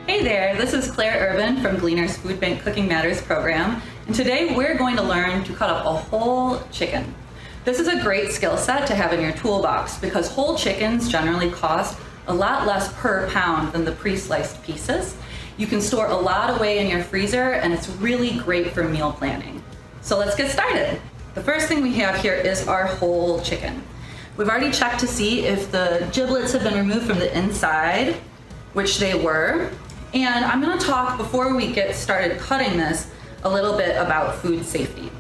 Hey there, this is Klair Urban from Gleaners Food Bank Cooking Matters program, and today we're going to learn to cut up a whole chicken. This is a great skill set to have in your toolbox because whole chickens generally cost a lot less per pound than the pre-sliced pieces. You can store a lot away in your freezer and it's really great for meal planning. So let's get started. The first thing we have here is our whole chicken. We've already checked to see if the giblets have been removed from the inside, which they were. And I'm going to talk, before we get started cutting this, a little bit about food safety.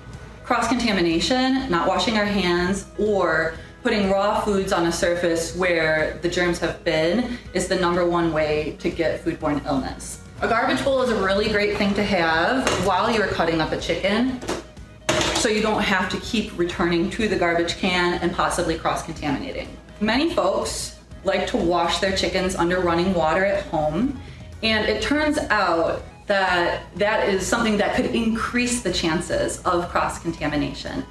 Cross-contamination, not washing our hands, or putting raw foods on a surface where the germs have been is the #1 way to get foodborne illness. A garbage bowl is a really great thing to have while you're cutting up a chicken, so you don't have to keep returning to the garbage can and possibly cross-contaminating. Many folks like to wash their chickens under running water at home, and it turns out that that is something that could increase the chances of cross-contamination.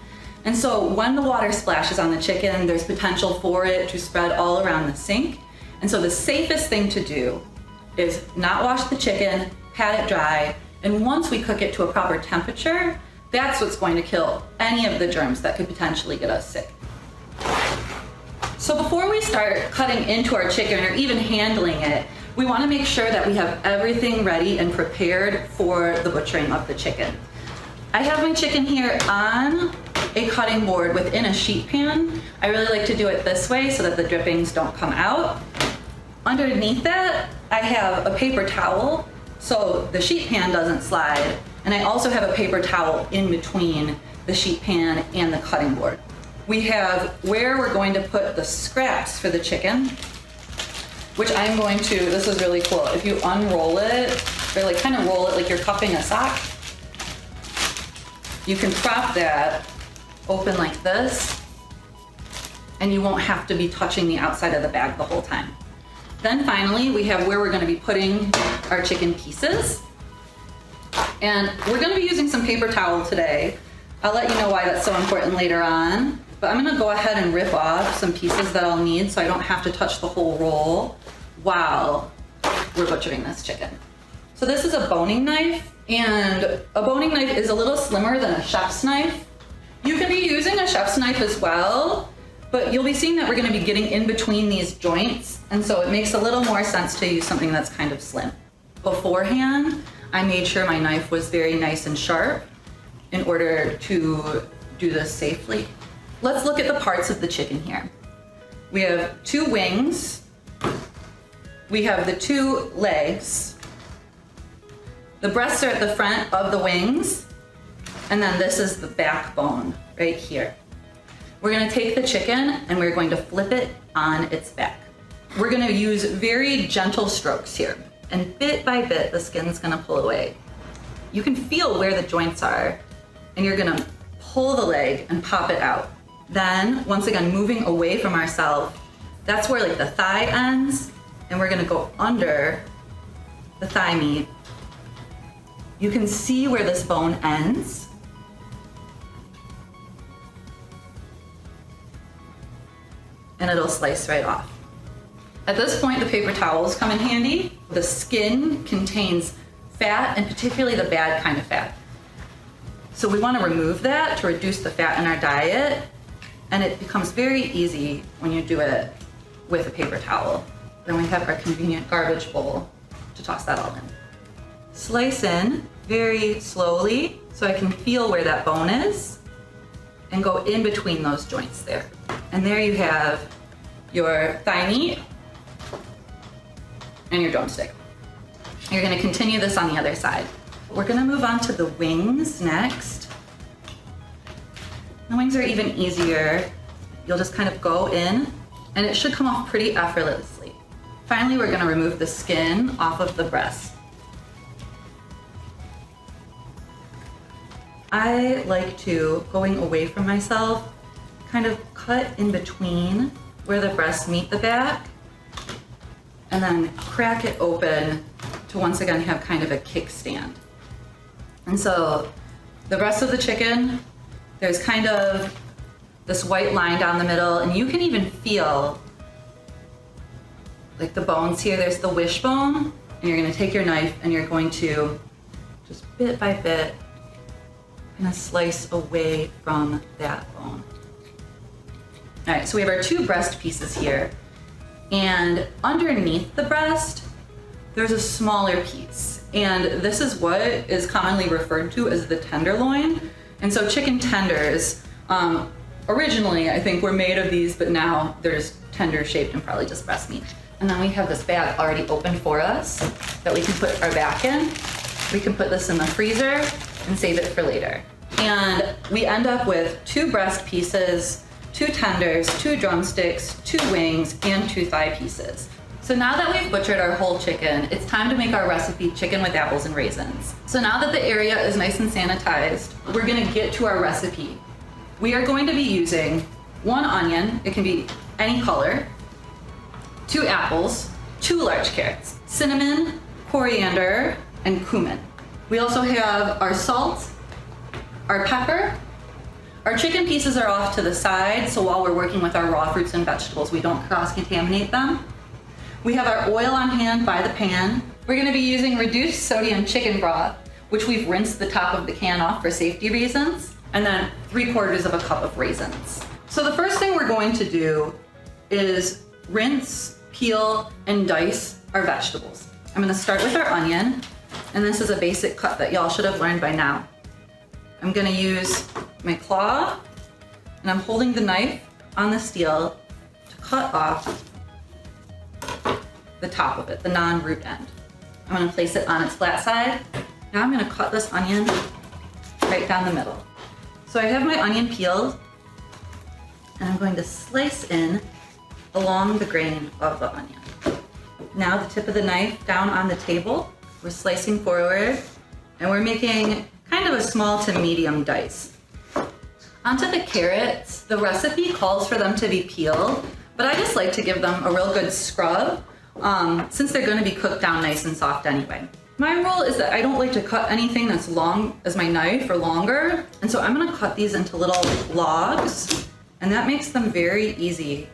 And so when the water splashes on the chicken, there's potential for it to spread all around the sink. And so the safest thing to do is not wash the chicken, pat it dry, and once we cook it to a proper temperature, that's what's going to kill any of the germs that could potentially get us sick. So before we start cutting into our chicken or even handling it, we want to make sure that we have everything ready and prepared for the butchering of the chicken. I have my chicken here on a cutting board within a sheet pan. I really like to do it this way so that the drippings don't come out. Underneath that, I have a paper towel so the sheet pan doesn't slide, and I also have a paper towel in between the sheet pan and the cutting board. We have where we're going to put the scraps for the chicken, which I'm going to, this is really cool. If you unroll it, or like kind of roll it like you're cupping a sock, you can prop that open like this, and you won't have to be touching the outside of the bag the whole time. Then finally, we have where we're gonna be putting our chicken pieces. And we're gonna be using some paper towel today. I'll let you know why that's so important later on. But I'm gonna go ahead and rip off some pieces that I'll need so I don't have to touch the whole roll while we're butchering this chicken. So this is a boning knife, and a boning knife is a little slimmer than a chef's knife. You can be using a chef's knife as well, but you'll be seeing that we're gonna be getting in between these joints, and so it makes a little more sense to use something that's kind of slim. Beforehand, I made sure my knife was very nice and sharp in order to do this safely. Let's look at the parts of the chicken here. We have 2 wings. We have the 2 legs. The breasts are at the front of the wings, and then this is the backbone right here. We're gonna take the chicken and we're going to flip it on its back. We're gonna use very gentle strokes here, and bit by bit the skin's gonna pull away. You can feel where the joints are, and you're gonna pull the leg and pop it out. Then, once again, moving away from ourselves, that's where like the thigh ends, and we're gonna go under the thigh meat. You can see where this bone ends. And it'll slice right off. At this point, the paper towels come in handy. The skin contains fat, and particularly the bad kind of fat. So we want to remove that to reduce the fat in our diet, and it becomes very easy when you do it with a paper towel. Then we have our convenient garbage bowl to toss that all in. Slice in very slowly so I can feel where that bone is, and go in between those joints there. And there you have your thigh meat and your drumstick. You're gonna continue this on the other side. We're gonna move on to the wings next. The wings are even easier. You'll just kind of go in, and it should come off pretty effortlessly. Finally, we're gonna remove the skin off of the breast. I like to, going away from myself, kind of cut in between where the breasts meet the back, and then crack it open to once again have kind of a kickstand. And so the rest of the chicken, there's kind of this white line down the middle, and you can even feel like the bones here. There's the wishbone, and you're gonna take your knife and you're going to just bit by bit kind of slice away from that bone. All right, so we have our 2 breast pieces here, and underneath the breast, there's a smaller piece, and this is what is commonly referred to as the tenderloin. And so chicken tenders, originally I think were made of these, but now there's tender shaped and probably just breast meat. And then we have this bag already open for us that we can put our back in. We can put this in the freezer and save it for later. And we end up with 2 breast pieces, 2 tenders, 2 drumsticks, 2 wings, and 2 thigh pieces. So now that we've butchered our whole chicken, it's time to make our recipe chicken with apples and raisins. So now that the area is nice and sanitized, we're gonna get to our recipe. We are going to be using 1 onion, it can be any color, 2 apples, 2 large carrots, cinnamon, coriander, and cumin. We also have our salt, our pepper. Our chicken pieces are off to the side, so while we're working with our raw fruits and vegetables, we don't cross-contaminate them. We have our oil on hand by the pan. We're gonna be using reduced sodium chicken broth, which we've rinsed the top of the can off for safety reasons, and then 3/4 of a cup of raisins. So the first thing we're going to do is rinse, peel, and dice our vegetables. I'm gonna start with our onion, and this is a basic cut that y'all should have learned by now. I'm gonna use my claw, and I'm holding the knife on the steel to cut off the top of it, the non-root end. I'm gonna place it on its flat side. Now I'm gonna cut this onion right down the middle. So I have my onion peeled, and I'm going to slice in along the grain of the onion. Now the tip of the knife down on the table, we're slicing forward, and we're making kind of a small to medium dice. Onto the carrots, the recipe calls for them to be peeled, but I just like to give them a real good scrub since they're gonna be cooked down nice and soft anyway. My rule is that I don't like to cut anything that's long as my knife or longer, and so I'm gonna cut these into little logs, and that makes them very easy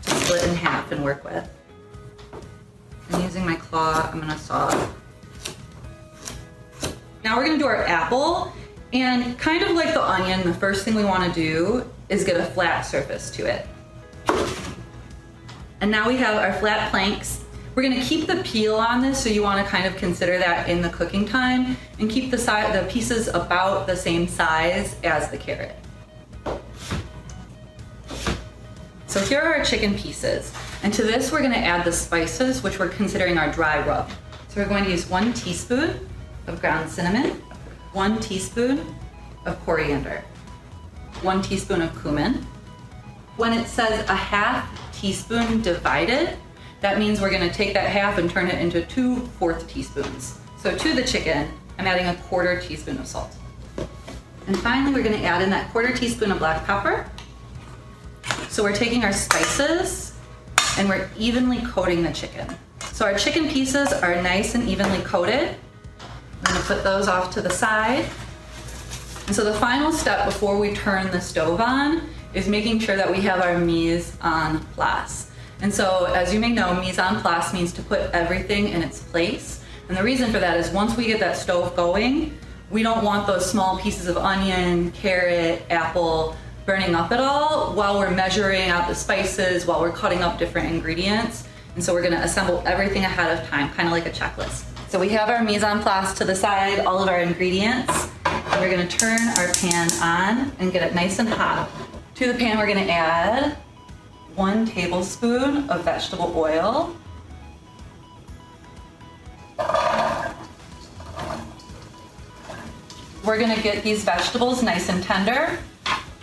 to split in half and work with. And using my claw, I'm gonna saw. Now we're gonna do our apple, and kind of like the onion, the first thing we wanna do is get a flat surface to it. And now we have our flat planks. We're gonna keep the peel on this, so you wanna kind of consider that in the cooking time, and keep the pieces about the same size as the carrot. So here are our chicken pieces. And to this, we're gonna add the spices, which we're considering our dry rub. So we're going to use 1 teaspoon of ground cinnamon, 1 teaspoon of coriander, 1 teaspoon of cumin. When it says a 1/2 teaspoon divided, that means we're gonna take that half and turn it into 2 4th teaspoons. So to the chicken, I'm adding a 1/4 teaspoon of salt. And finally, we're gonna add in that 1/4 teaspoon of black pepper. So we're taking our spices and we're evenly coating the chicken. So our chicken pieces are nice and evenly coated. I'm gonna put those off to the side. And so the final step before we turn the stove on is making sure that we have our mise en place. And so as you may know, mise en place means to put everything in its place. And the reason for that is once we get that stove going, we don't want those small pieces of onion, carrot, apple burning up at all while we're measuring out the spices, while we're cutting up different ingredients. And so we're gonna assemble everything ahead of time, kind of like a checklist. So we have our mise en place to the side, all of our ingredients, and we're gonna turn our pan on and get it nice and hot. To the pan, we're gonna add 1 tablespoon of vegetable oil. We're gonna get these vegetables nice and tender,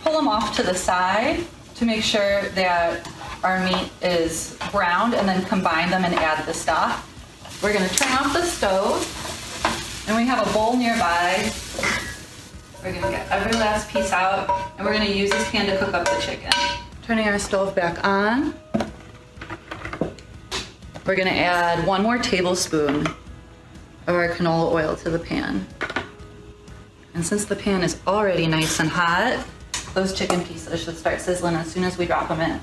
pull them off to the side to make sure that our meat is browned, and then combine them and add the stock. We're gonna turn off the stove, and we have a bowl nearby. We're gonna get every last piece out, and we're gonna use this pan to cook up the chicken. Turning our stove back on, we're gonna add 1 more tablespoon of our canola oil to the pan. And since the pan is already nice and hot, those chicken pieces should start sizzling as soon as we drop them in.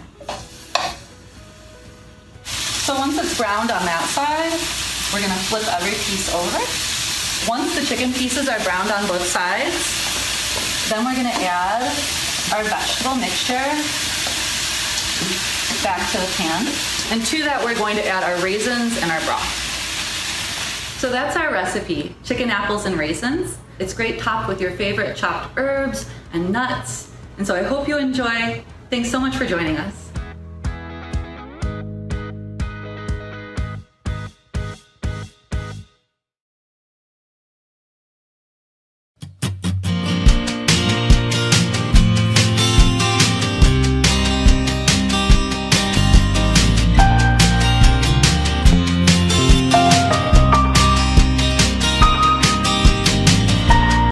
So once it's browned on that side, we're gonna flip every piece over. Once the chicken pieces are browned on both sides, then we're gonna add our vegetable mixture back to the pan. And to that, we're going to add our raisins and our broth. So that's our recipe, chicken apples and raisins. It's great topped with your favorite chopped herbs and nuts. And so I hope you enjoy. Thanks so much for joining us.